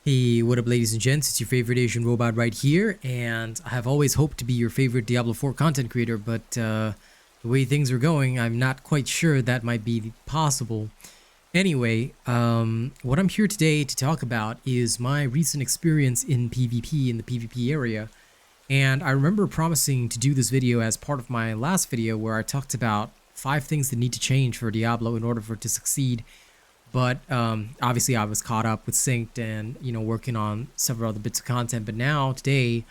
Hey, what up ladies and gents, it's your favorite Asian robot right here, and I have always hoped to be your favorite Diablo 4 content creator, but the way things are going, I'm not quite sure that might be possible. Anyway, what I'm here today to talk about is my recent experience in PvP, in the PvP area, and I remember promising to do this video as part of my last video where I talked about 5 things that need to change for Diablo in order for it to succeed. But obviously I was caught up with Synced and, working on several other bits of content. But now, today,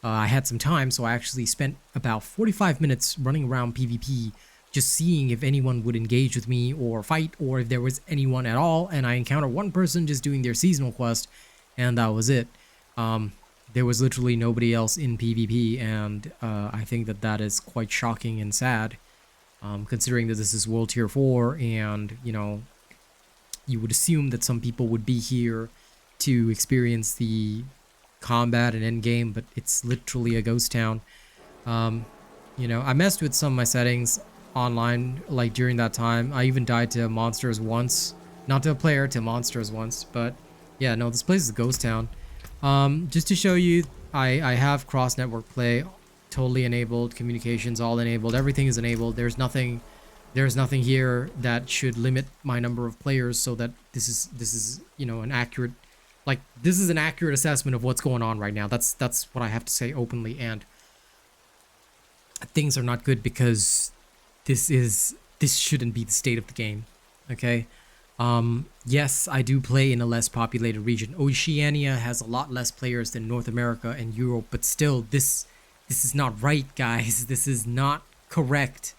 I had some time, so I actually spent about 45 minutes running around PvP, just seeing if anyone would engage with me or fight, or if there was anyone at all. And I encountered one person just doing their seasonal quest, and that was it. There was literally nobody else in PvP, and I think that that is quite shocking and sad, considering that this is World Tier 4, and, you would assume that some people would be here to experience the combat and endgame, but it's literally a ghost town. I messed with some of my settings online, like during that time. I even died to monsters once. Not to a player, to monsters once. But yeah, no, this place is a ghost town. Just to show you, I have cross-network play totally enabled, communications all enabled, everything is enabled. There's nothing here that should limit my number of players, so that this is an accurate, this is an accurate assessment of what's going on right now. That's what I have to say openly. And things are not good because this shouldn't be the state of the game. Okay. Yes, I do play in a less populated region. Oceania has a lot less players than North America and Europe, but still, this is not right, guys. This is not correct.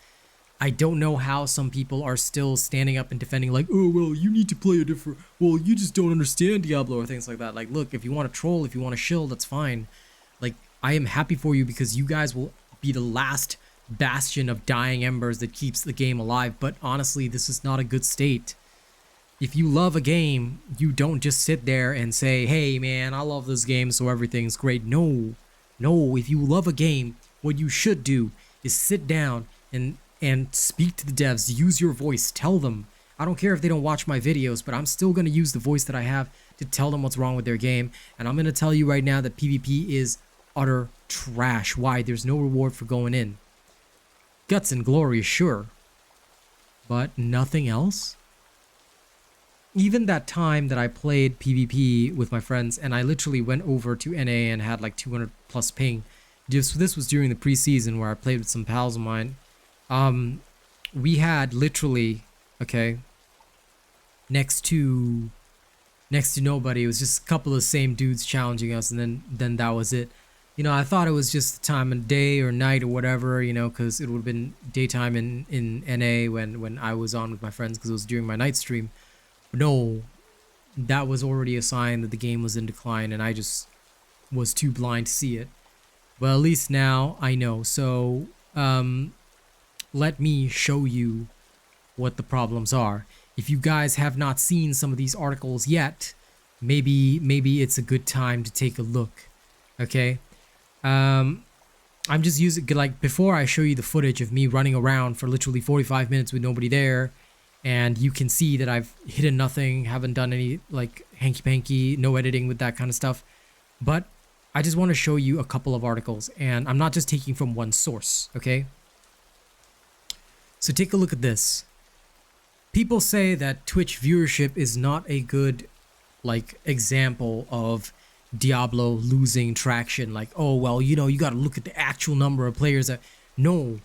I don't know how some people are still standing up and defending, like, oh, well, you need to play a different, well, you just don't understand Diablo, or things like that. Like, look, if you want to troll, if you want to shill, that's fine. Like, I am happy for you because you guys will be the last bastion of dying embers that keeps the game alive. But honestly, this is not a good state. If you love a game, you don't just sit there and say, hey, man, I love this game, so everything's great. No, if you love a game, what you should do is sit down and speak to the devs, use your voice, tell them. I don't care if they don't watch my videos, but I'm still going to use the voice that I have to tell them what's wrong with their game. And I'm going to tell you right now that PvP is utter trash. Why? There's no reward for going in. Guts and glory, sure, but nothing else. Even that time that I played PvP with my friends, and I literally went over to NA and had like 200 plus ping. This was during the preseason where I played with some pals of mine. We had literally, okay, next to nobody. It was just a couple of the same dudes challenging us, and then that was it. I thought it was just the time of day or night or whatever, because it would have been daytime in NA when I was on with my friends, because it was during my night stream. But no, that was already a sign that the game was in decline, and I just was too blind to see it. Well, at least now I know. So, let me show you what the problems are. If you guys have not seen some of these articles yet, maybe it's a good time to take a look. Okay. I'm just using, like, before I show you the footage of me running around for literally 45 minutes with nobody there, and you can see that I've hidden nothing, haven't done any like hanky-panky, no editing with that kind of stuff. But I just want to show you a couple of articles, and I'm not just taking from one source, okay? So take a look at this. People say that Twitch viewership is not a good, example of Diablo losing traction. Like, oh, well, you gotta look at the actual number of players that... No,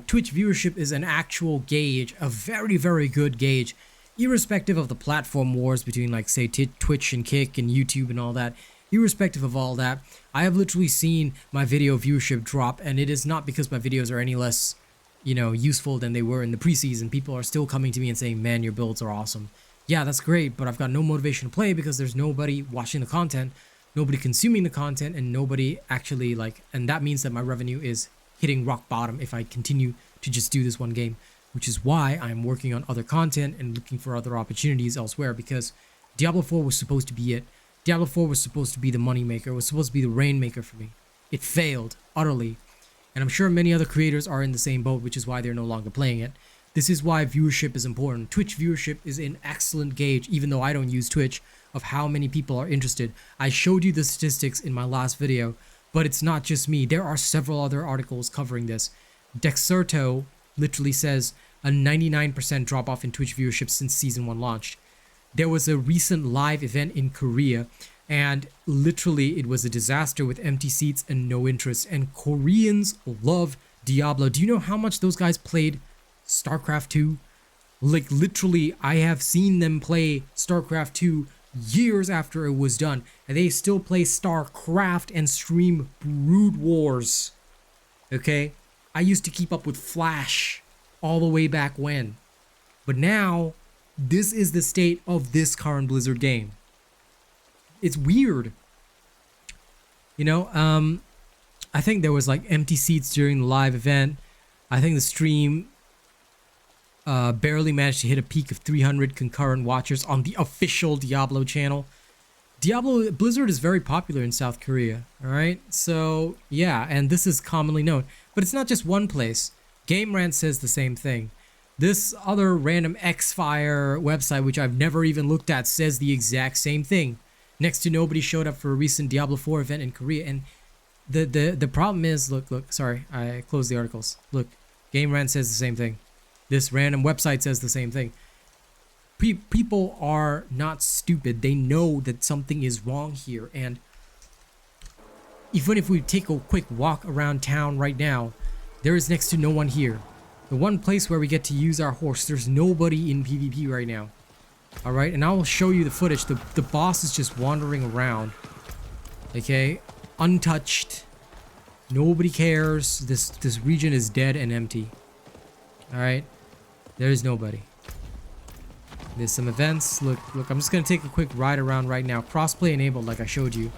Twitch viewership is an actual gauge, a very, very good gauge, irrespective of the platform wars between, say, Twitch and Kick and YouTube and all that. Irrespective of all that, I have literally seen my video viewership drop, and it is not because my videos are any less useful than they were in the preseason. People are still coming to me and saying, man, your builds are awesome. Yeah, that's great, but I've got no motivation to play because there's nobody watching the content, nobody consuming the content, and nobody actually, and that means that my revenue is hitting rock bottom if I continue to just do this one game, which is why I'm working on other content and looking for other opportunities elsewhere, because Diablo 4 was supposed to be it. Diablo 4 was supposed to be the moneymaker, it was supposed to be the rainmaker for me. It failed, utterly. And I'm sure many other creators are in the same boat, which is why they're no longer playing it. This is why viewership is important. Twitch viewership is an excellent gauge, even though I don't use Twitch, of how many people are interested. I showed you the statistics in my last video, but it's not just me. There are several other articles covering this. Dexerto literally says a 99% drop off in Twitch viewership since season 1 launched. There was a recent live event in Korea, and literally it was a disaster with empty seats and no interest. And Koreans love Diablo. Do you know how much those guys played StarCraft 2? Like literally, I have seen them play StarCraft 2 years after it was done, and they still play StarCraft and stream Brood Wars. Okay? I used to keep up with Flash all the way back when. But now, this is the state of this current Blizzard game. It's weird. You know, I think there was like empty seats during the live event. I think the stream barely managed to hit a peak of 300 concurrent watchers on the official Diablo channel. Blizzard is very popular in South Korea, all right? So, yeah, and this is commonly known. But it's not just one place. Game Rant says the same thing. This other random Xfire website, which I've never even looked at, says the exact same thing. Next to nobody showed up for a recent Diablo 4 event in Korea. And the problem is, look, sorry, I closed the articles. Look, Game Rant says the same thing. This random website says the same thing. People are not stupid. They know that something is wrong here. And even if we take a quick walk around town right now, there is next to no one here. The one place where we get to use our horse, there's nobody in PvP right now. Alright, and I will show you the footage. The boss is just wandering around. Okay, untouched. Nobody cares. This region is dead and empty. Alright, there's nobody. There's some events. Look, I'm just gonna take a quick ride around right now. Crossplay enabled, like I showed you.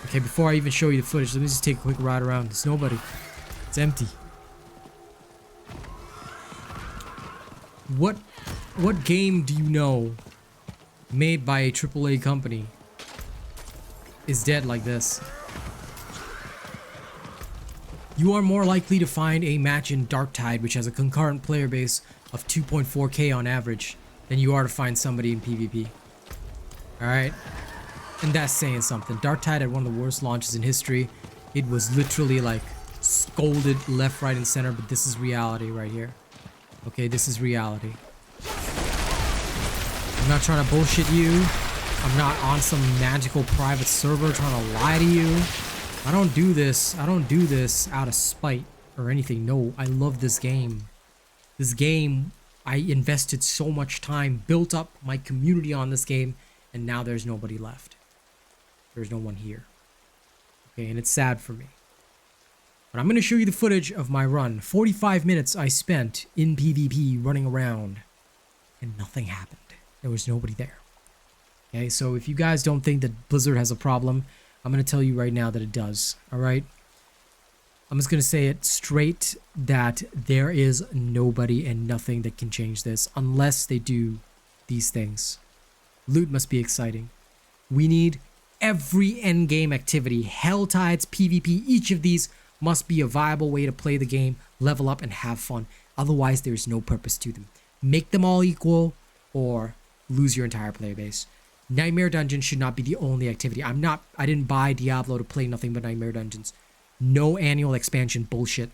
Okay, before I even show you the footage, let me just take a quick ride around. There's nobody. It's empty. What game do you know made by a AAA company is dead like this? You are more likely to find a match in Darktide, which has a concurrent player base of 2.4k on average, than you are to find somebody in PvP. Alright? And that's saying something. Darktide had one of the worst launches in history. It was literally like scolded left, right, and center, but this is reality right here. Okay, this is reality. I'm not trying to bullshit you. I'm not on some magical private server trying to lie to you. I don't do this. I don't do this out of spite or anything. No, I love this game. This game, I invested so much time, built up my community on this game, and now there's nobody left. There's no one here. Okay, and it's sad for me. But I'm going to show you the footage of my run. 45 minutes I spent in PvP running around, and nothing happened. There was nobody there. Okay, so if you guys don't think that Blizzard has a problem, I'm going to tell you right now that it does. Alright? I'm just going to say it straight that there is nobody and nothing that can change this unless they do these things. Loot must be exciting. We need every endgame activity. Helltides, PvP, each of these must be a viable way to play the game, level up, and have fun. Otherwise, there's no purpose to them. Make them all equal or lose your entire player base. Nightmare Dungeons should not be the only activity. I didn't buy Diablo to play nothing but Nightmare Dungeons. No annual expansion bullshit.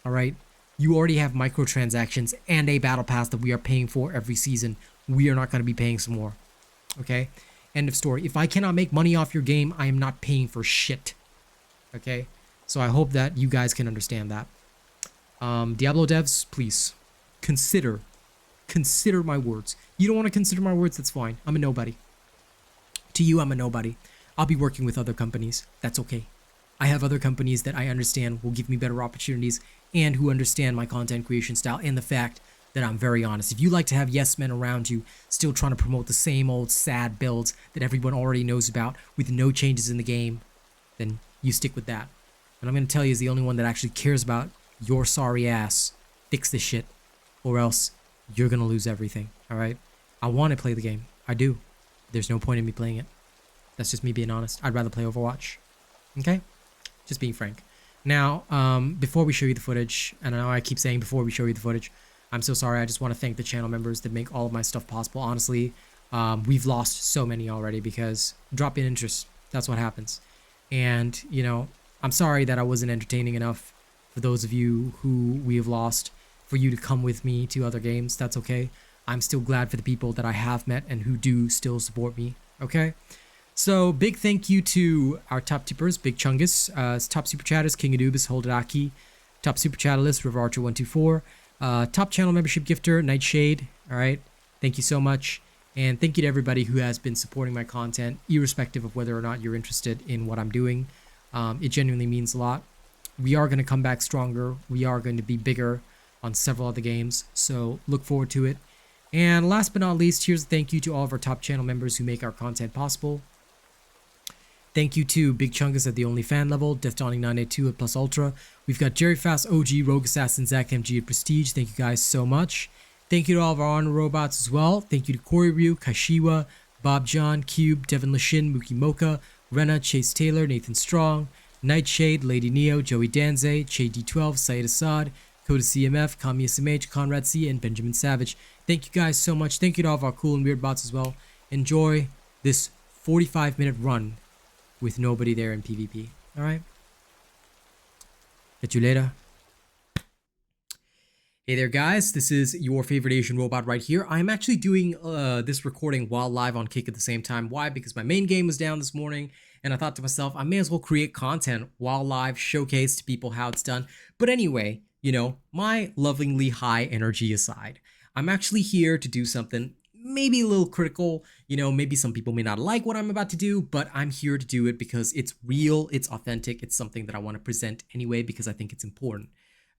Alright? You already have microtransactions and a battle pass that we are paying for every season. We are not going to be paying some more. Okay? End of story. If I cannot make money off your game, I am not paying for shit. Okay? So I hope that you guys can understand that. Diablo devs, please consider my words. You don't want to consider my words, that's fine. I'm a nobody. To you, I'm a nobody. I'll be working with other companies. That's okay. I have other companies that I understand will give me better opportunities and who understand my content creation style and the fact that I'm very honest. If you like to have yes men around you still trying to promote the same old sad builds that everyone already knows about with no changes in the game, then you stick with that. And I'm going to tell you as the only one that actually cares about your sorry ass. Fix this shit or else you're going to lose everything. Alright? I want to play the game. I do. There's no point in me playing it. That's just me being honest. I'd rather play Overwatch. Okay? Just being frank. Now, before we show you the footage, and I know I keep saying before we show you the footage, I'm so sorry. I just want to thank the channel members that make all of my stuff possible. Honestly, we've lost so many already because drop in interest. That's what happens. And, you know, I'm sorry that I wasn't entertaining enough for those of you who we have lost, for you to come with me to other games. That's okay. I'm still glad for the people that I have met and who do still support me. Okay. So big thank you to our top tippers, Big Chungus, top super chatters, King Anubis, Holderaki, top super chatterlist, River Archer 124, top channel membership gifter, Nightshade. All right. Thank you so much. And thank you to everybody who has been supporting my content, irrespective of whether or not you're interested in what I'm doing. It genuinely means a lot. We are going to come back stronger. We are going to be bigger on several other games. So look forward to it. And last but not least, here's a thank you to all of our top channel members who make our content possible. Thank you to Big Chungus at the Only Fan level, Death Dawning 982 at Plus Ultra. We've got Jerry Fast, OG, Rogue Assassin, Zach MG at Prestige. Thank you guys so much. Thank you to all of our honor robots as well. Thank you to Corey Ryu, Kashiwa, Bob John, Cube, Devin Lashin, Mookie Mocha, Rena, Chase Taylor, Nathan Strong, Nightshade, Lady Neo, Joey Danze, Che D12, Syed Assad, Coda CMF, Kami SMH, Conrad C, and Benjamin Savage. Thank you guys so much. Thank you to all of our cool and weird bots as well. Enjoy this 45-minute run with nobody there in PvP. Alright? Catch you later. Hey there guys, this is your favorite Asian robot right here. I'm actually doing this recording while live on Kick at the same time. Why? Because my main game was down this morning and I thought to myself, I may as well create content while live, showcase to people how it's done. But anyway, you know, my lovingly high energy aside, I'm actually here to do something maybe a little critical. You know, maybe some people may not like what I'm about to do, but I'm here to do it because it's real, it's authentic, it's something that I want to present anyway because I think it's important.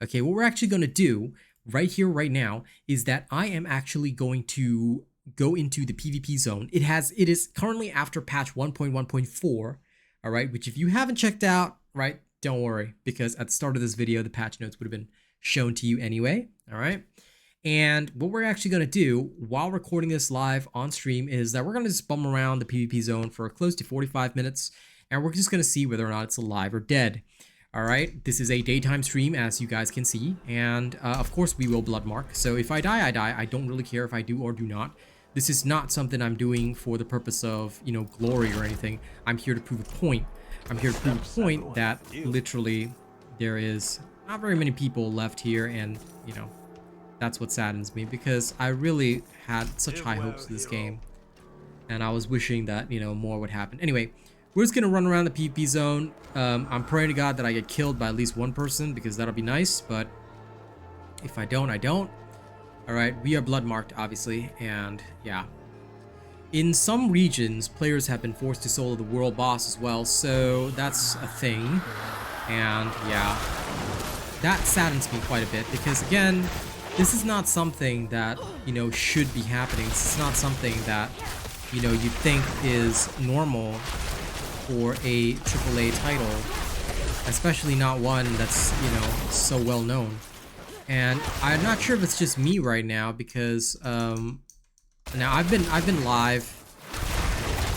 Okay, what we're actually going to do right here, right now, is that I am actually going to go into the PvP zone. It is currently after patch 1.1.4, all right, which if you haven't checked out, right, don't worry, because at the start of this video, the patch notes would have been shown to you anyway, all right? And what we're actually going to do while recording this live on stream is that we're going to just bum around the PvP zone for close to 45 minutes, and we're just going to see whether or not it's alive or dead. All right, this is a daytime stream, as you guys can see, and of course we will blood mark. So if I die, I die. I don't really care if I do or do not. This is not something I'm doing for the purpose of, you know, glory or anything. I'm here to prove a point. I'm here to prove a point that literally there is not very many people left here, and, you know, that's what saddens me because I really had such high hopes for this game, and I was wishing that, you know, more would happen. Anyway, we're just gonna run around the PvP zone. I'm praying to God that I get killed by at least one person because that'll be nice, but if I don't, I don't. All right, we are blood marked, obviously, and yeah. In some regions, players have been forced to solo the world boss as well, so that's a thing. And yeah, that saddens me quite a bit because, again, this is not something that, you know, should be happening. This is not something that, you know, you'd think is normal for a AAA title, especially not one that's, you know, so well known. And I'm not sure if it's just me right now because now I've been live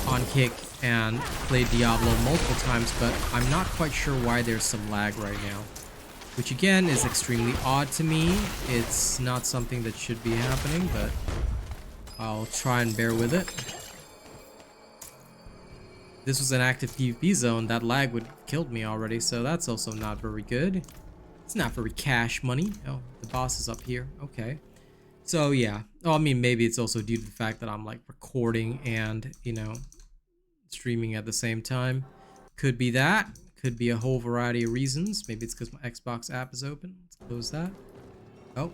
on Kick and played Diablo multiple times, but I'm not quite sure why there's some lag right now, which again is extremely odd to me. It's not something that should be happening, but I'll try and bear with it. This was an active PvP zone, that lag would have killed me already, so that's also not very good. It's not very cash money. Oh, the boss is up here. Okay. So yeah. Oh, I mean, maybe it's also due to the fact that I'm like recording and, you know, streaming at the same time. Could be that. Could be a whole variety of reasons. Maybe it's because my Xbox app is open. Let's close that. Oh.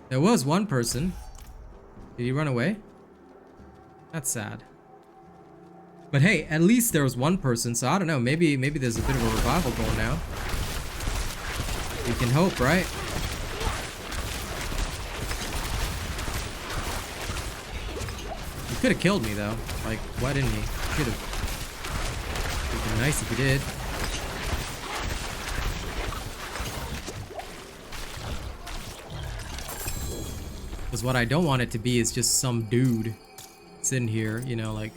There was one person. Did he run away? That's sad. But hey, at least there was one person, so I don't know, maybe there's a bit of a revival going now. We can hope, right? He could have killed me though. Like, why didn't he? Should have. It would be nice if he did. Because what I don't want it to be is just some dude sitting here, you know, like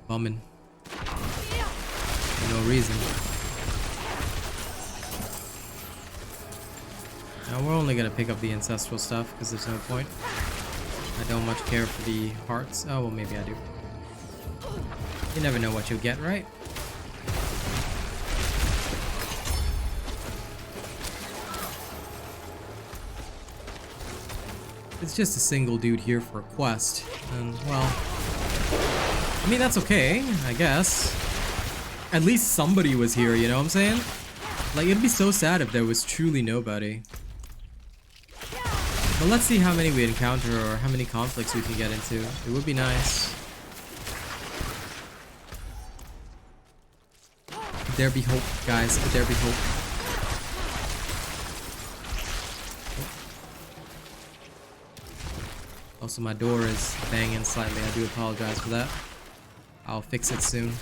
bumming for no reason. Now we're only gonna pick up the ancestral stuff because there's no point. I don't much care for the hearts. Oh, well, maybe I do. You never know what you'll get, right? It's just a single dude here for a quest. And, well, I mean, that's okay, I guess. At least somebody was here, you know what I'm saying? Like, it'd be so sad if there was truly nobody. But let's see how many we encounter or how many conflicts we can get into. It would be nice. Could there be hope, guys? Could there be hope? Also, my door is banging slightly. I do apologize for that. I'll fix it soon.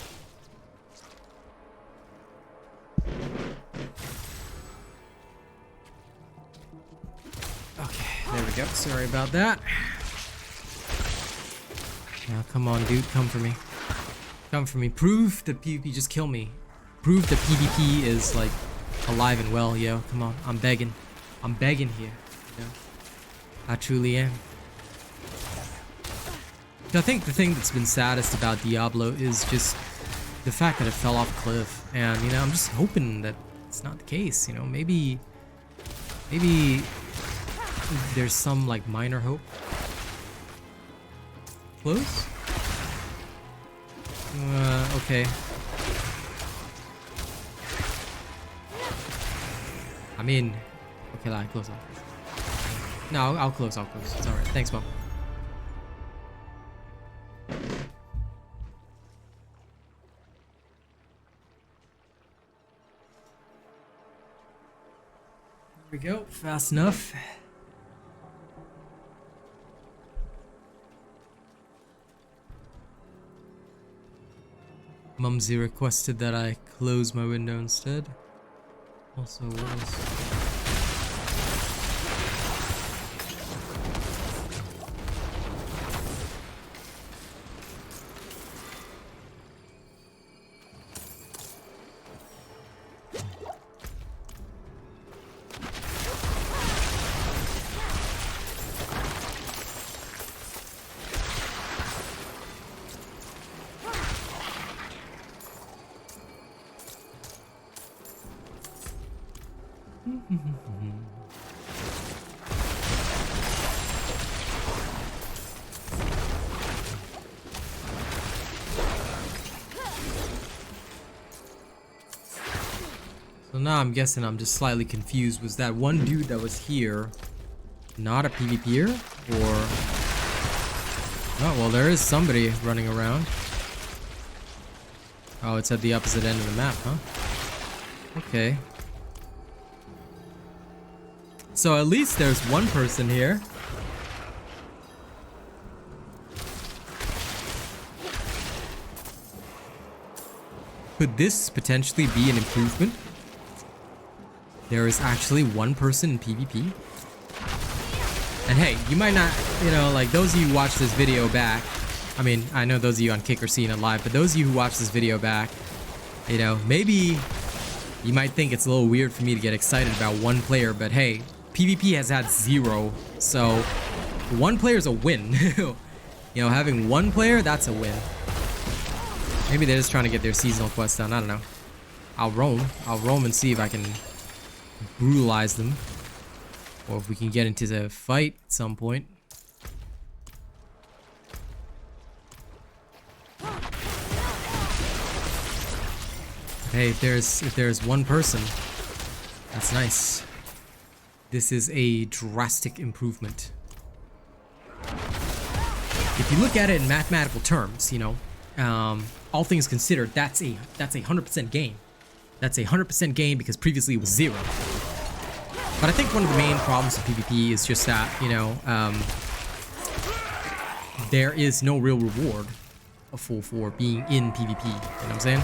Okay, there we go. Sorry about that. Now, come on, dude. Come for me. Come for me. Prove that PvP. Just kill me. Prove that PvP is, like, alive and well, yo. Come on. I'm begging. I'm begging here. You know? I truly am. I think the thing that's been saddest about Diablo is just the fact that it fell off a cliff. And, you know, I'm just hoping that it's not the case, you know. Maybe there's some, like, minor hope. Close? Okay. I mean, okay, I'll close off. No, I'll close. It's alright. Thanks, Mom. There we go. Fast enough. Mumsy requested that I close my window instead. Also, what was... So now I'm guessing I'm just slightly confused. Was that one dude that was here not a PvPer? Or... oh, well, there is somebody running around. Oh, it's at the opposite end of the map, huh? Okay. So at least there's one person here. Could this potentially be an improvement? There is actually one person in PvP. And hey, you might not, you know, like those of you who watch this video back, I mean, I know those of you on Kick are seeing it live, but those of you who watch this video back, you know, maybe you might think it's a little weird for me to get excited about one player, but hey, PvP has had 0, so one player is a win. You know, having one player, that's a win. Maybe they're just trying to get their seasonal quest done, I don't know. I'll roam and see if I can brutalize them. Or if we can get into the fight at some point. Hey, if there's one person, that's nice. This is a drastic improvement. If you look at it in mathematical terms, you know, all things considered, that's a 100% gain. That's a 100% gain because previously it was 0. But I think one of the main problems with PvP is just that, you know, there is no real reward for being in PvP. You know what I'm saying?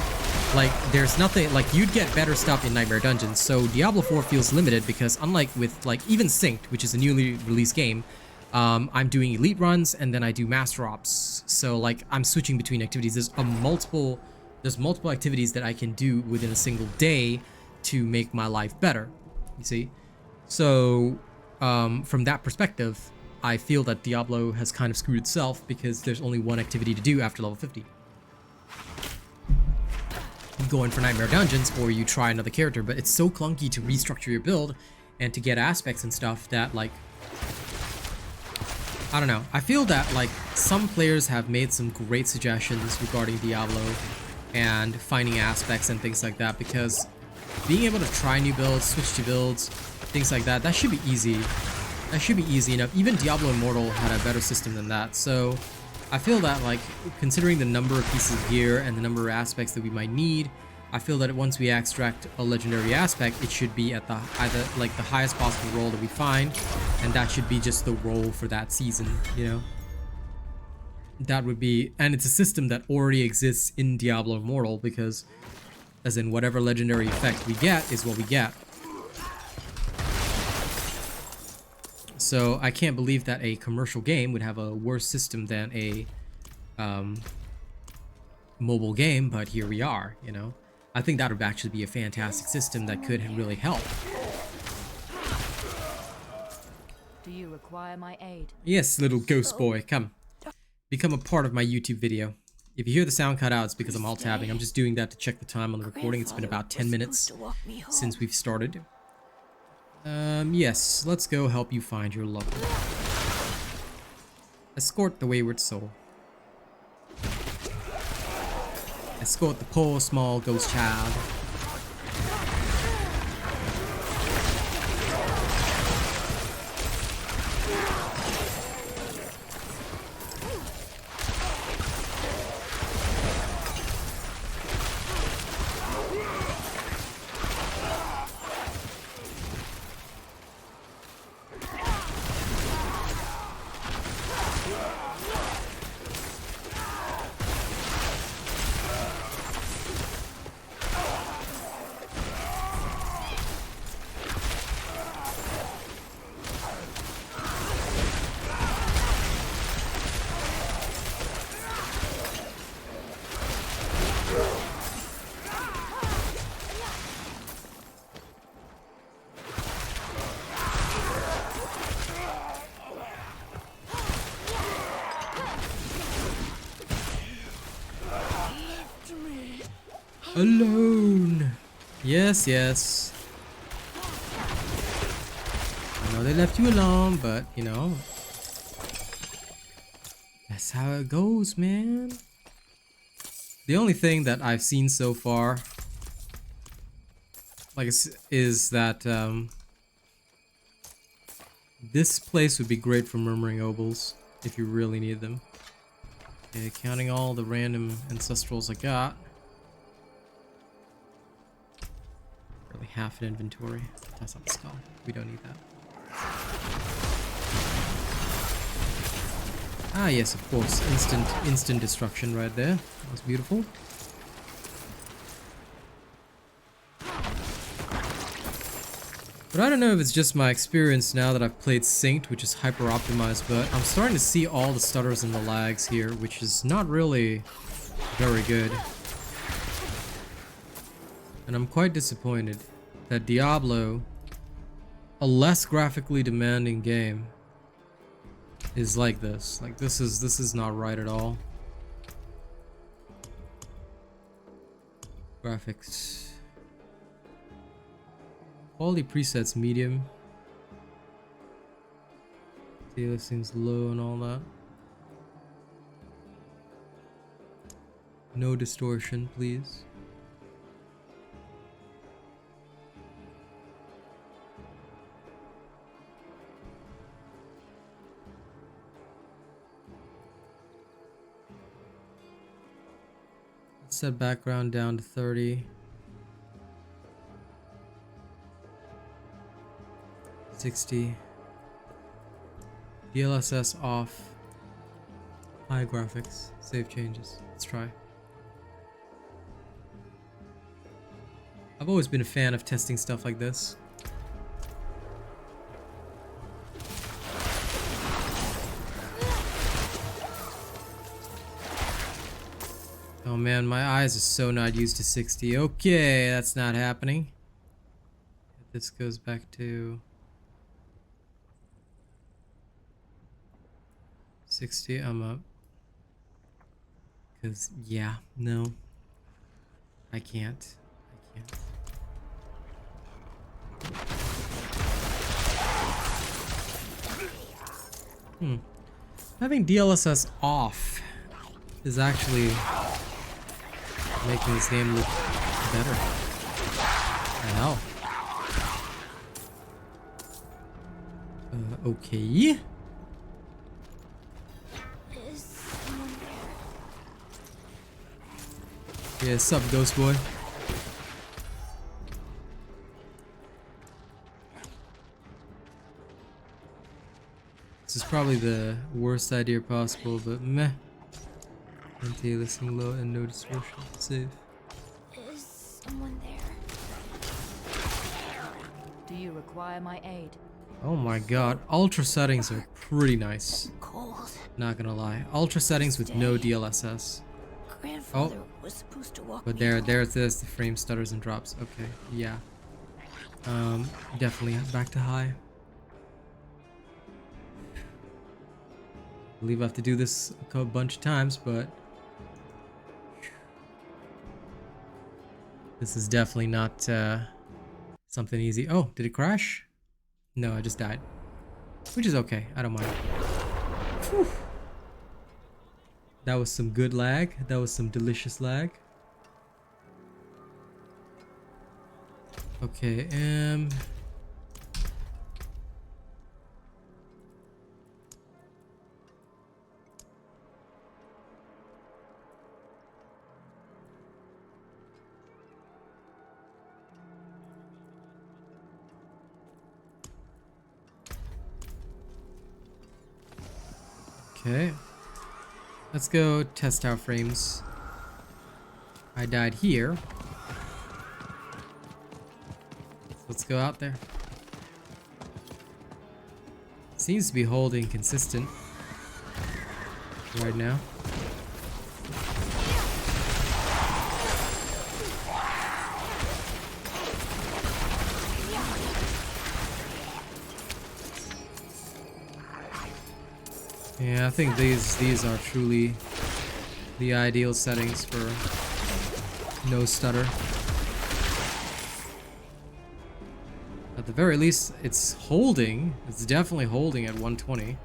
Like, there's nothing, like, you'd get better stuff in Nightmare Dungeons. So Diablo 4 feels limited because unlike with, like, even Synced, which is a newly released game, I'm doing elite runs and then I do master ops. So, like, I'm switching between activities. There's multiple activities that I can do within a single day to make my life better. You see? So, from that perspective, I feel that Diablo has kind of screwed itself because there's only one activity to do after level 50. You go in for Nightmare Dungeons or you try another character, but it's so clunky to restructure your build and to get aspects and stuff that, like, I don't know. I feel that, like, some players have made some great suggestions regarding Diablo and finding aspects and things like that, because being able to try new builds, switch to builds, things like that, that should be easy. That should be easy enough. Even Diablo Immortal had a better system than that. So I feel that, like, considering the number of pieces of gear and the number of aspects that we might need, I feel that once we extract a legendary aspect, it should be at the either like the highest possible roll that we find, and that should be just the roll for that season, you know? That would be, and it's a system that already exists in Diablo Immortal, because as in whatever legendary effect we get is what we get. So I can't believe that a commercial game would have a worse system than a mobile game, but here we are, you know? I think that would actually be a fantastic system that could really help. Do you require my aid? Yes, little ghost boy, come. Become a part of my YouTube video. If you hear the sound cut out, it's because I'm alt-tabbing. I'm just doing that to check the time on the recording. It's been about 10 minutes since we've started. Yes, let's go help you find your loved one. Escort the wayward soul. Escort the poor small ghost child. Alone. Yes, yes. I know they left you alone, but you know, that's how it goes, man. The only thing that I've seen so far, like, is that this place would be great for Murmuring Obols if you really need them. Okay, counting all the random ancestrals I got. Really half an inventory. That's not the skull. We don't need that. Ah, yes, of course. Instant destruction right there. That was beautiful. But I don't know if it's just my experience now that I've played Synced, which is hyper optimized, but I'm starting to see all the stutters and the lags here, which is not really very good. And I'm quite disappointed that Diablo, a less graphically demanding game, is like this. Like, this is not right at all. Graphics. Quality presets medium. Data seems low and all that. No distortion, please. Set background down to 30. 60. DLSS off. High graphics. Save changes. Let's try. I've always been a fan of testing stuff like this. Oh man, my eyes are so not used to 60. Okay, that's not happening. This goes back to 60, I'm up. Cause yeah, no. I can't. I can't. Having DLSS off is actually making this game look better. I know. Okay. Is someone there? Yeah, sup, Ghost Boy? This is probably the worst idea possible, but meh. Anti-aliasing low and no distortion. Save. Is someone there? Do you require my aid? Oh my god, ultra settings are pretty nice. Cold. Not gonna lie. Ultra settings with no DLSS. Grandfather was supposed to walk But me home. there's this, the frame stutters and drops. Okay, yeah. Definitely back to high. I believe I have to do this a bunch of times, but this is definitely not something easy. Oh, did it crash? No, I just died. Which is okay, I don't mind. Whew. That was some good lag. That was some delicious lag. Okay, okay. Let's go test our frames. I died here. Let's go out there. Seems to be holding consistent right now. Yeah, I think these are truly the ideal settings for no stutter. At the very least, it's holding. It's definitely holding at 120.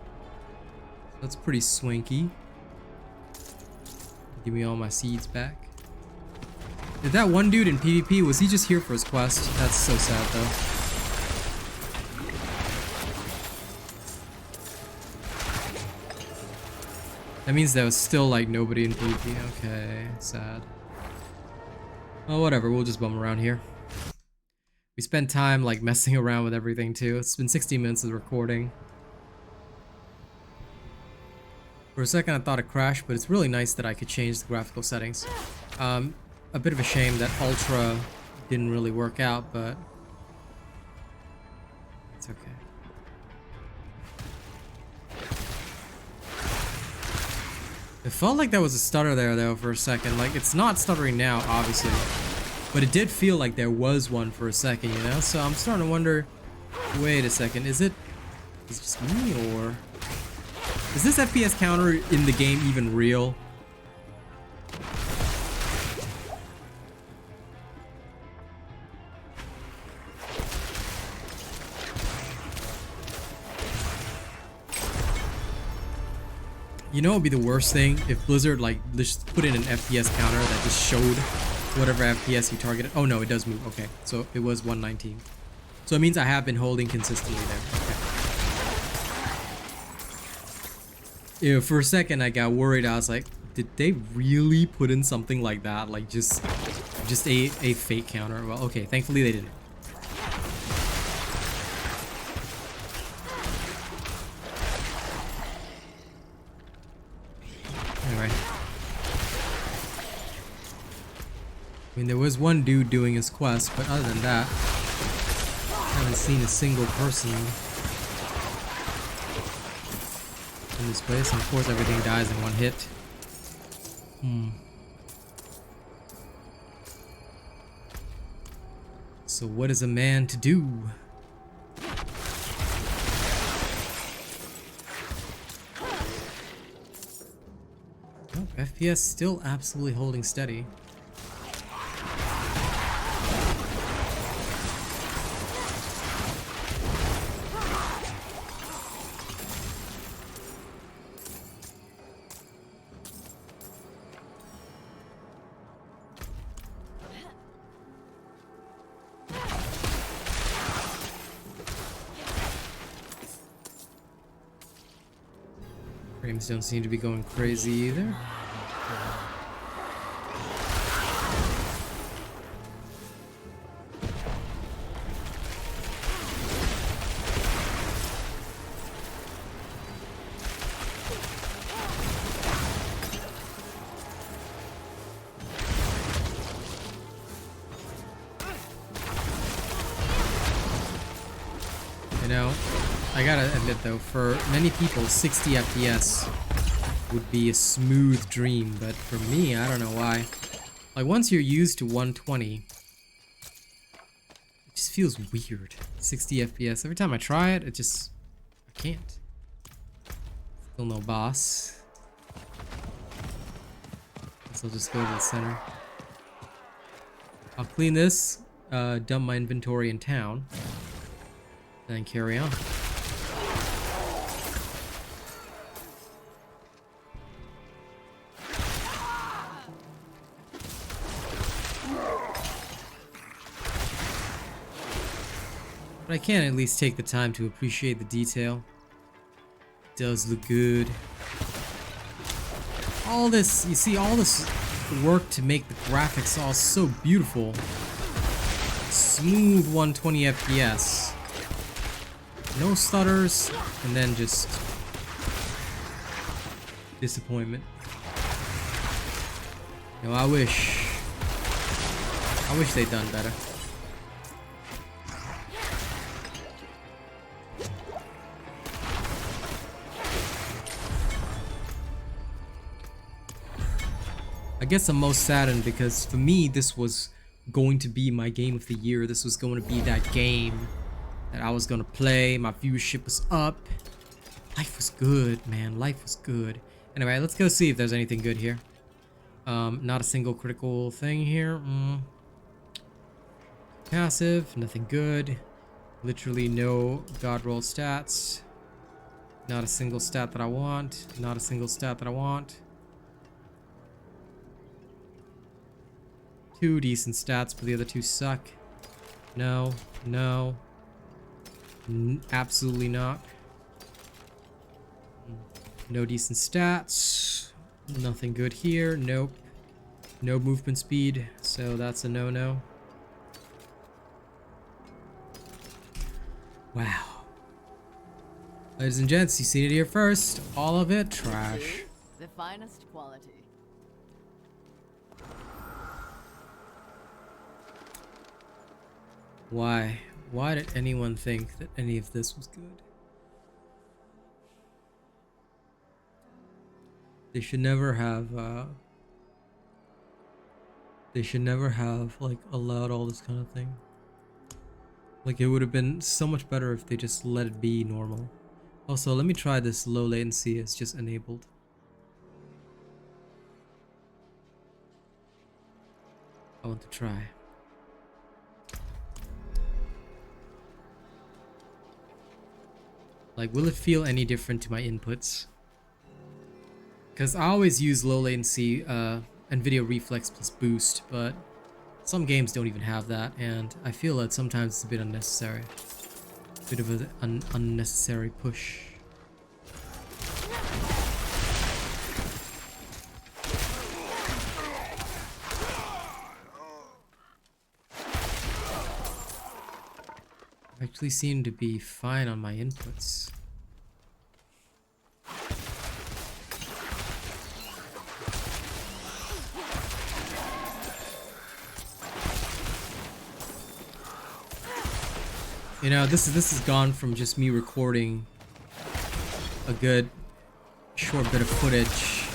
That's pretty swanky. Give me all my seeds back. Did that one dude in PvP, was he just here for his quest? That's so sad though. That means there was still like nobody in PvP. Okay, sad. Well, whatever, we'll just bum around here. We spent time like messing around with everything too. It's been 60 minutes of recording. For a second I thought it crashed, but it's really nice that I could change the graphical settings. A bit of a shame that Ultra didn't really work out, but it's okay. It felt like there was a stutter there though for a second. Like, it's not stuttering now, obviously. But it did feel like there was one for a second, you know? So I'm starting to wonder, wait a second, is it just me, or is this FPS counter in the game even real? You know what would be the worst thing? If Blizzard like just put in an FPS counter that just showed whatever FPS you targeted. Oh no, it does move. Okay, so it was 119. So it means I have been holding consistently there. Okay. Yeah, for a second I got worried. I was like, did they really put in something like that? Like just a fake counter? Well, okay, thankfully they didn't. Anyway. I mean, there was one dude doing his quest, but other than that, I haven't seen a single person in this place. And of course, everything dies in one hit. So what is a man to do? Oh, FPS still absolutely holding steady. Frames don't seem to be going crazy either. You know, I gotta admit though, for many people, 60 FPS would be a smooth dream, but for me, I don't know why. Like, once you're used to 120, it just feels weird. 60 FPS. Every time I try it, I can't. Still no boss. Guess I'll just go to the center. I'll clean this, dump my inventory in town, then carry on. But I can at least take the time to appreciate the detail. It does look good. All this, you see, all this work to make the graphics all so beautiful. Smooth 120 FPS. No stutters, and then just disappointment. You know, I wish they'd done better. I guess I'm most saddened because for me this was going to be my game of the year. This was going to be that game that I was going to play. My viewership was up. Life was good, man. Life was good. Anyway, let's go see if there's anything good here. Not a single critical thing here. Passive, nothing good. Literally no god roll stats. Not a single stat that I want. Not a single stat that I want. 2 decent stats, but the other 2 suck. No, no. Absolutely not. No decent stats. Nothing good here. Nope. No movement speed, so that's a no-no. Wow. Ladies and gents, you seen it here first. All of it trash. The finest quality. Why? Why did anyone think that any of this was good? They should never have, like, allowed all this kind of thing. Like, it would have been so much better if they just let it be normal. Also, let me try this low latency. It's just enabled. I want to try. Like, will it feel any different to my inputs? Because I always use low latency NVIDIA Reflex plus Boost, but some games don't even have that, and I feel that sometimes it's a bit unnecessary. Bit of an unnecessary push. Actually seem to be fine on my inputs. You know, this is gone from just me recording a good short bit of footage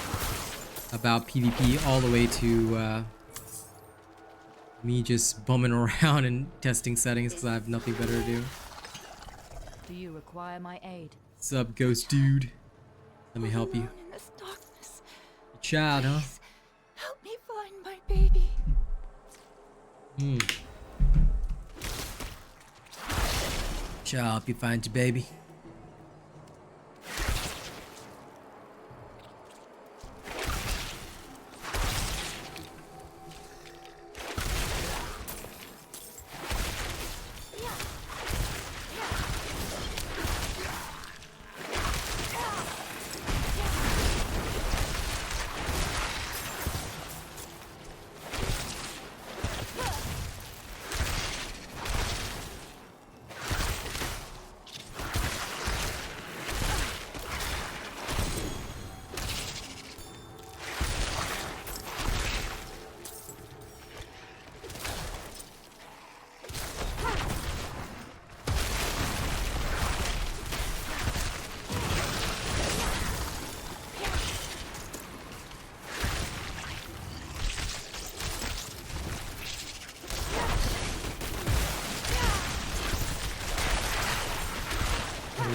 about PvP all the way to me just bumming around and testing settings because I have nothing better to do. Do you require my aid? What's up, ghost dude? Let me help you. In this darkness. child, huh? Help me find my baby. Shall I help you find your baby?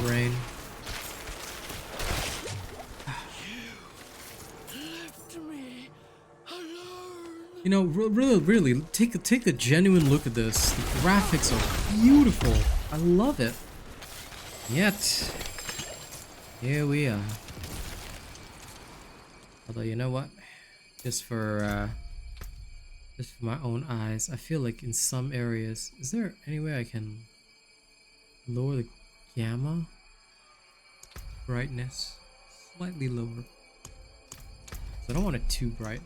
Rain. You know, really, take a genuine look at this. The graphics are beautiful. I love it. Yet, here we are. Although, you know what? Just for my own eyes, I feel like in some areas, is there any way I can lower the gamma brightness slightly lower? So I don't want it too bright.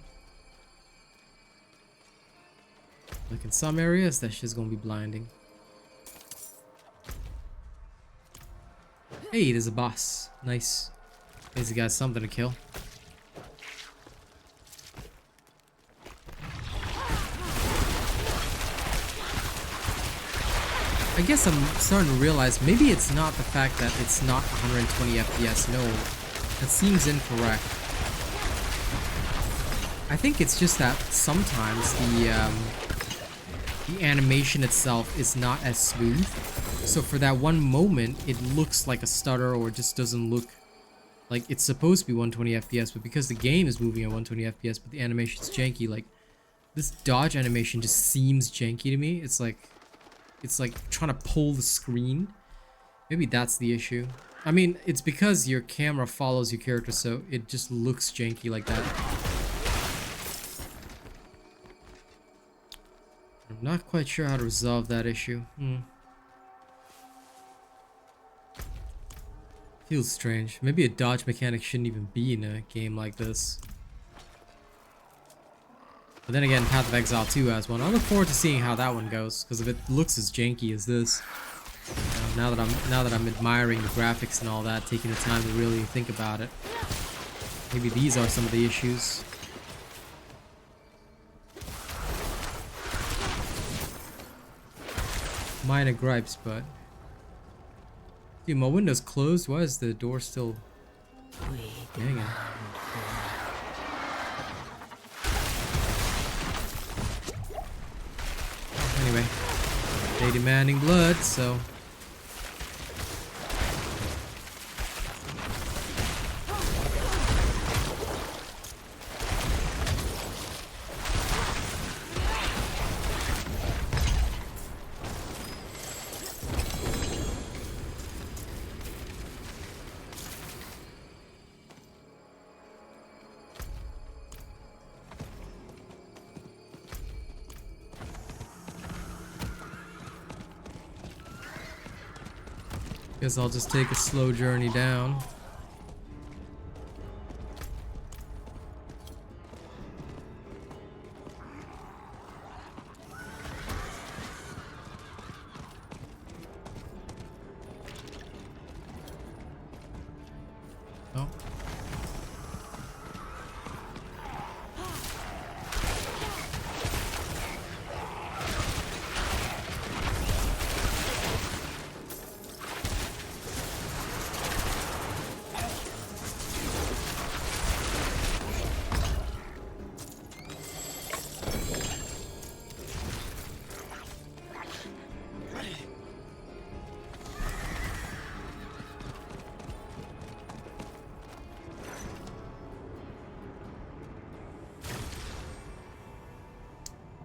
Like in some areas, that shit's gonna be blinding. Hey, there's a boss. Nice. At least he got something to kill. I guess I'm starting to realize maybe it's not the fact that it's not 120 FPS. No, that seems incorrect. I think it's just that sometimes the animation itself is not as smooth. So for that one moment, it looks like a stutter or just doesn't look like it's supposed to be 120 FPS. But because the game is moving at 120 FPS, but the animation's janky, like this dodge animation just seems janky to me. It's like trying to pull the screen. Maybe that's the issue. I mean, it's because your camera follows your character, so it just looks janky like that. I'm not quite sure how to resolve that issue. Feels strange. Maybe a dodge mechanic shouldn't even be in a game like this. But then again, Path of Exile 2 has one. I look forward to seeing how that one goes, because if it looks as janky as this, now that I'm admiring the graphics and all that, taking the time to really think about it, maybe these are some of the issues. Minor gripes, but dude, my window's closed. Why is the door still hanging? Anyway, they demanding blood, so guess I'll just take a slow journey down. Oh.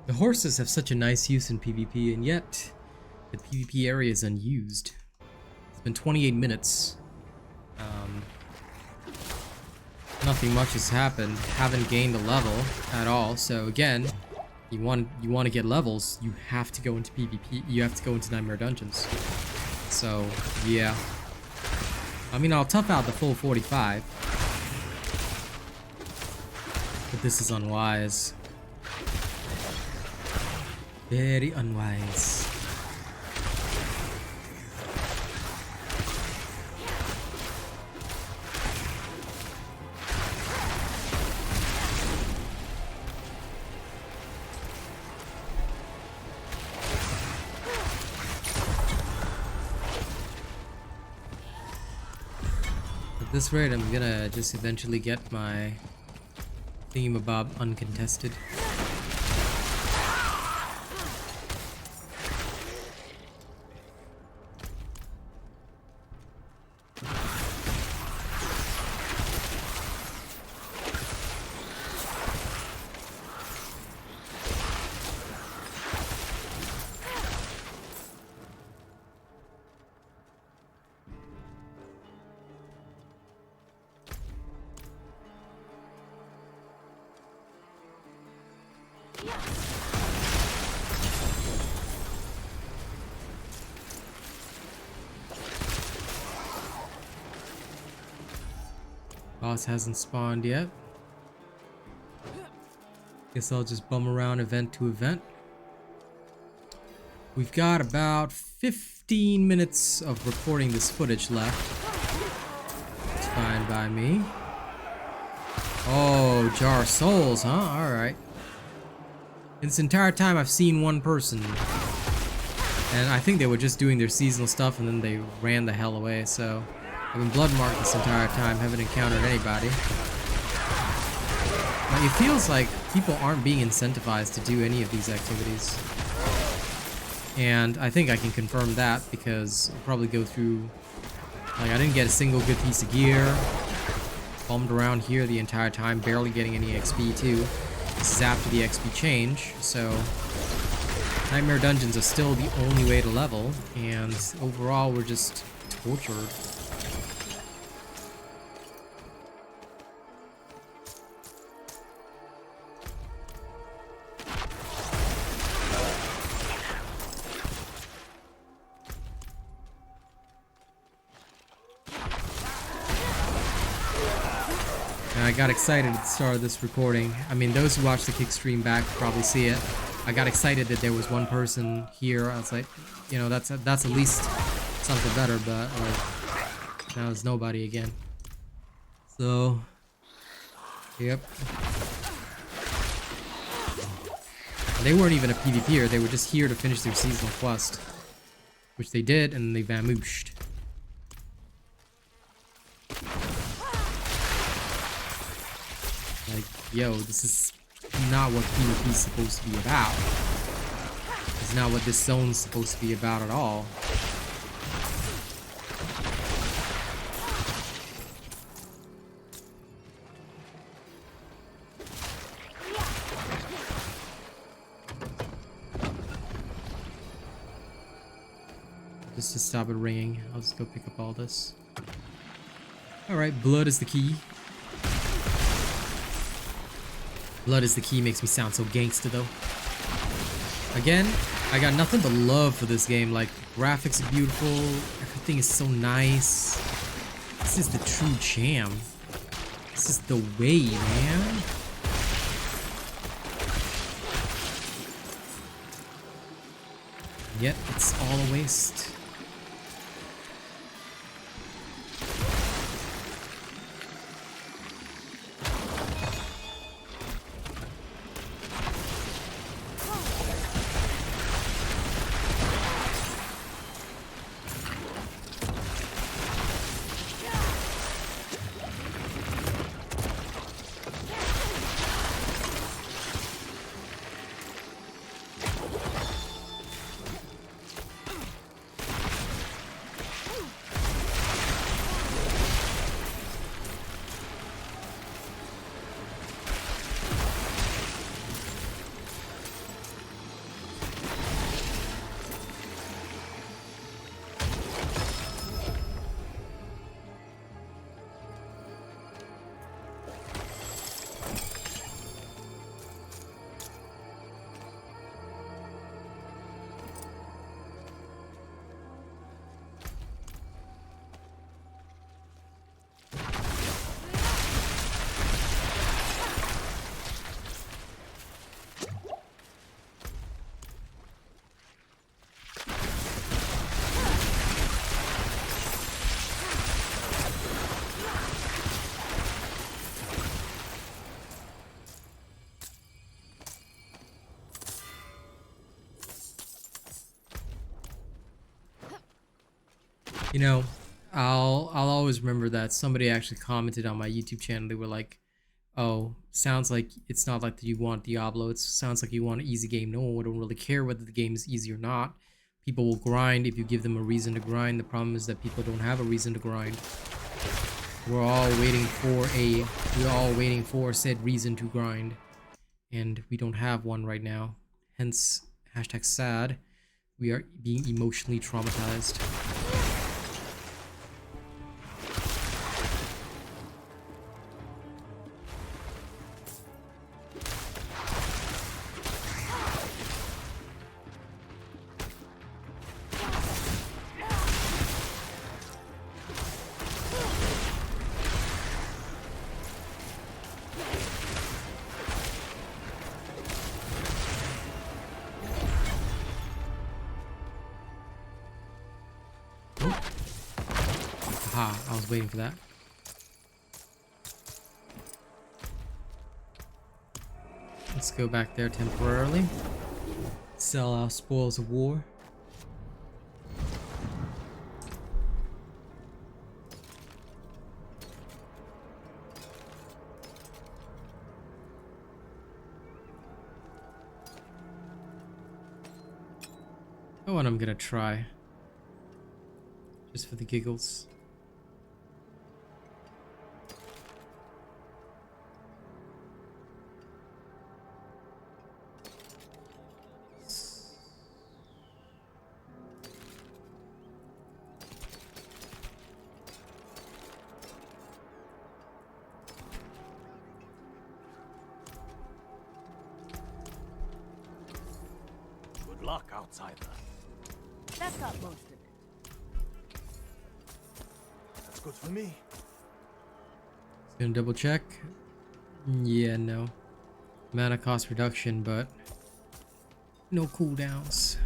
The horses have such a nice use in PvP, and yet the PvP area is unused. It's been 28 minutes. Nothing much has happened. Haven't gained a level at all. So again, you want to get levels, you have to go into PvP. You have to go into Nightmare Dungeons. So yeah. I mean, I'll tough out the full 45, but this is unwise. Very unwise. At this rate, I'm gonna just eventually get my thingamabob uncontested. Boss hasn't spawned yet. Guess I'll just bum around event to event. We've got about 15 minutes of recording this footage left. It's fine by me. Oh, Jar of Souls, huh? Alright. In this entire time, I've seen one person. And I think they were just doing their seasonal stuff and then they ran the hell away, so... I've been blood marked this entire time, haven't encountered anybody. Like, it feels like people aren't being incentivized to do any of these activities. And I think I can confirm that because I'll probably go through... Like, I didn't get a single good piece of gear. Bummed around here the entire time, barely getting any XP too. This is after the XP change, so... Nightmare Dungeons are still the only way to level, and overall we're just tortured. I got excited at the start of this recording. I mean, those who watch the kick stream back probably see it. I got excited that there was one person here. I was like, you know, that's at least something better, but like, now there's nobody again. So, yep. They weren't even a PvPer, they were just here to finish their seasonal quest. Which they did, and they vamooshed. Like, yo, this is not what PvP is supposed to be about. It's not what this zone's supposed to be about at all. Just to stop it ringing, I'll just go pick up all this. Alright, blood is the key. Blood is the key makes me sound so gangsta though. Again, I got nothing but love for this game. Like, graphics are beautiful, everything is so nice. This is the true jam. This is the way, man. Yet it's all a waste. You know, I'll always remember that somebody actually commented on my YouTube channel. They were like, "Oh, sounds like it's not like that you want Diablo. It sounds like you want an easy game. No one don't really care whether the game is easy or not. People will grind if you give them a reason to grind. The problem is that people don't have a reason to grind. We're all waiting for said reason to grind, and we don't have one right now. Hence, hashtag sad. We are being emotionally traumatized." Aha, I was waiting for that. Let's go back there temporarily. Sell our spoils of war. Oh, and I'm gonna try. Just for the giggles. Good luck, outsider. That got most of it. That's good for me. Gonna double check. Yeah, no. Mana cost reduction, but no cooldowns.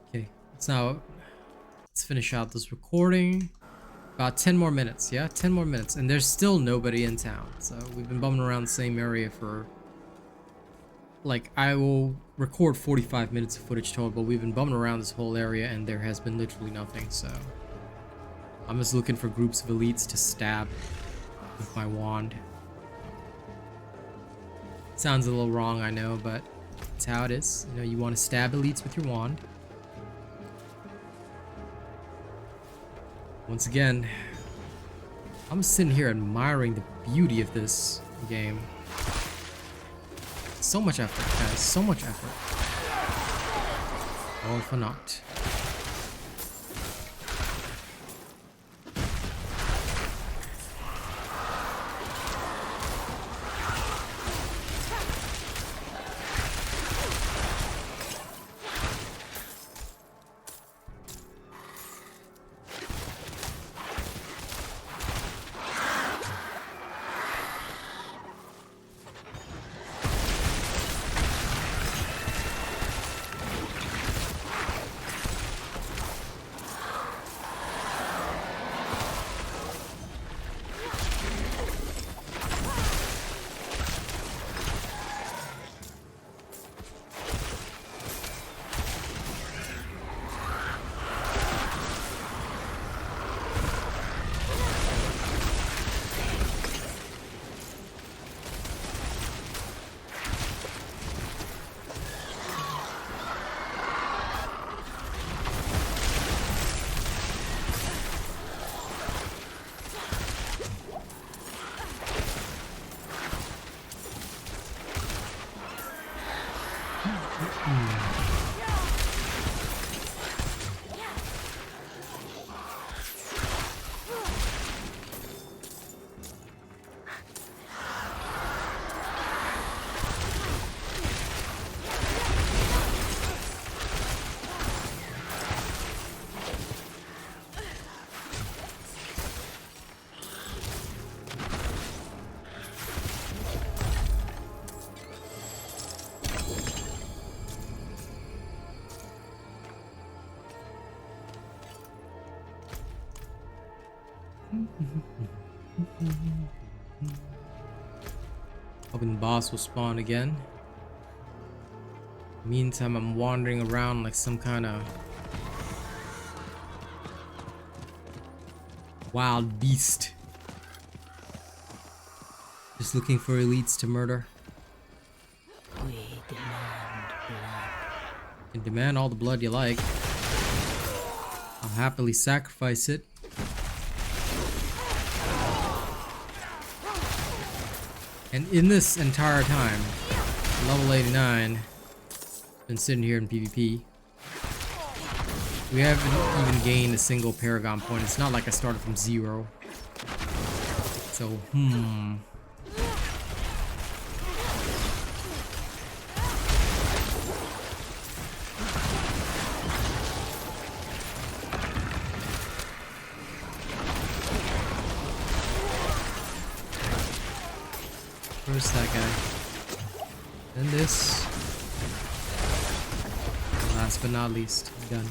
Okay, let's finish out this recording. About 10 more minutes, yeah? 10 more minutes. And there's still nobody in town. So we've been bumming around the same area for... Like, I will record 45 minutes of footage total, but we've been bumming around this whole area and there has been literally nothing, so... I'm just looking for groups of elites to stab with my wand. Sounds a little wrong, I know, but it's how it is. You know, you want to stab elites with your wand. Once again, I'm sitting here admiring the beauty of this game. So much effort, guys. So much effort. All for naught. Hoping the boss will spawn again. Meantime, I'm wandering around like some kind of wild beast. Just looking for elites to murder. We demand blood. You can demand all the blood you like. I'll happily sacrifice it. And in this entire time, level 89, been sitting here in PvP. We haven't even gained a single Paragon point. It's not like I started from 0. So, Where's that guy? Then this. Last but not least, done.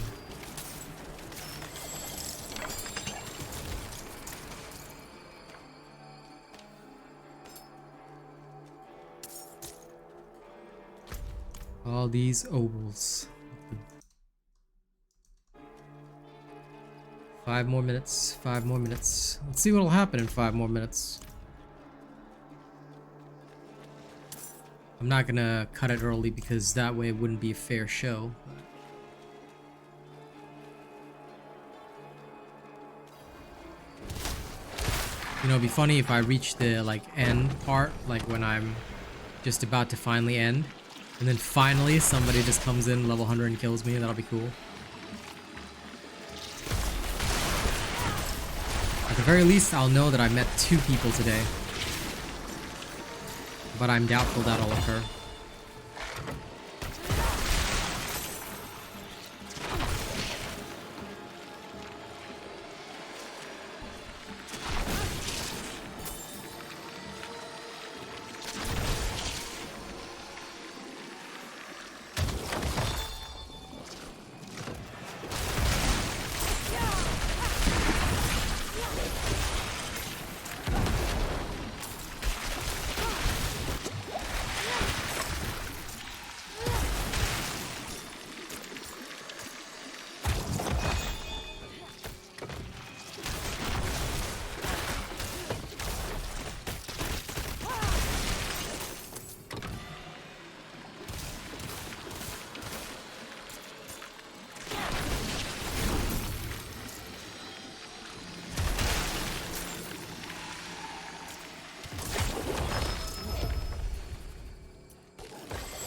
All these ovals. 5 more minutes. 5 more minutes. Let's see what'll happen in 5 more minutes. I'm not gonna cut it early because that way it wouldn't be a fair show. You know, it'd be funny if I reach the like end part, like when I'm just about to finally end, and then finally somebody just comes in level 100 and kills me. That'll be cool. At the very least, I'll know that I met 2 people today. But I'm doubtful that'll occur.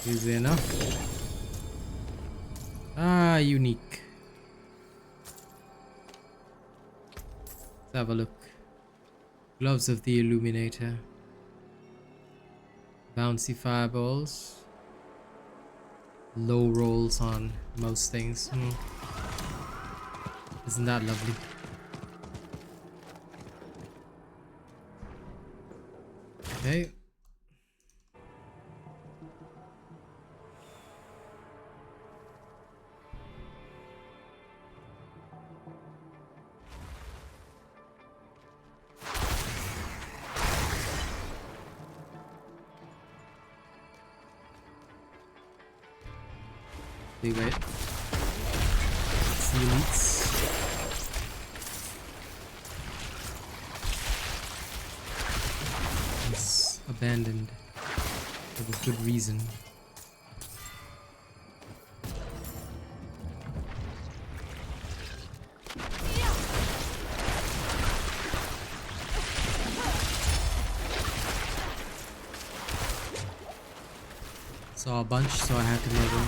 Easy enough. Ah, unique. Let's have a look. Gloves of the Illuminator. Bouncy fireballs. Low rolls on most things. Isn't that lovely? Okay. Wait. It's the elites. It's abandoned for a good reason. Saw a bunch, so I had to murder them.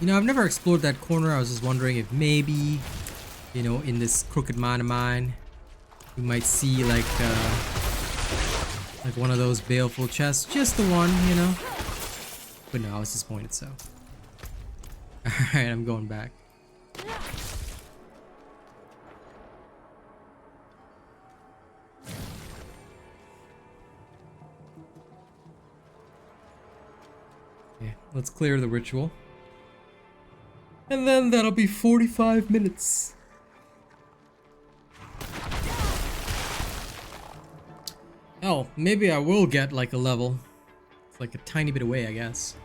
You know, I've never explored that corner. I was just wondering if maybe, you know, in this crooked mine of mine, we might see like one of those baleful chests. Just the one, you know. But no, I was disappointed, so. Alright, I'm going back. Okay, let's clear the ritual. And then that'll be 45 minutes. Oh, maybe I will get like a level. It's like a tiny bit away, I guess.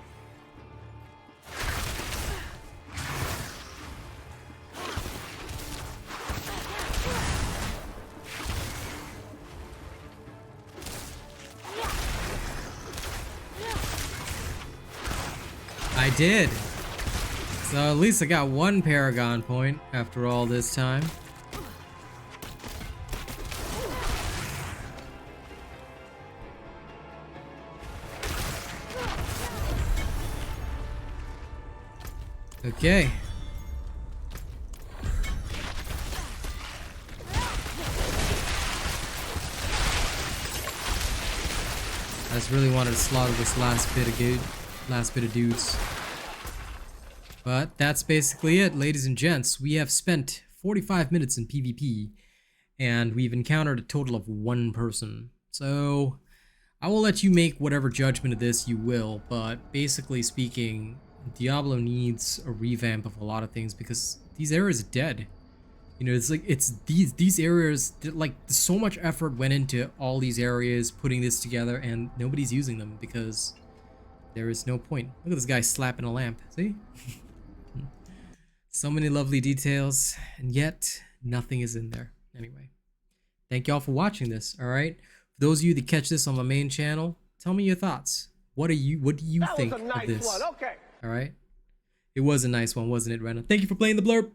I did. So at least I got one Paragon point after all this time. Okay. I just really wanted to slaughter this last bit of dudes. But that's basically it, ladies and gents. We have spent 45 minutes in PvP, and we've encountered a total of 1 person. So I will let you make whatever judgment of this you will, but basically speaking, Diablo needs a revamp of a lot of things because these areas are dead. You know, it's like these areas, like so much effort went into all these areas putting this together, and nobody's using them because there is no point. Look at this guy slapping a lamp. See? So many lovely details, and yet nothing is in there. Anyway, thank y'all for watching this. All right, for those of you that catch this on my main channel, tell me your thoughts. What do you think of this? Okay. All right, it was a nice one, wasn't it, Renna? Thank you for playing the blurb.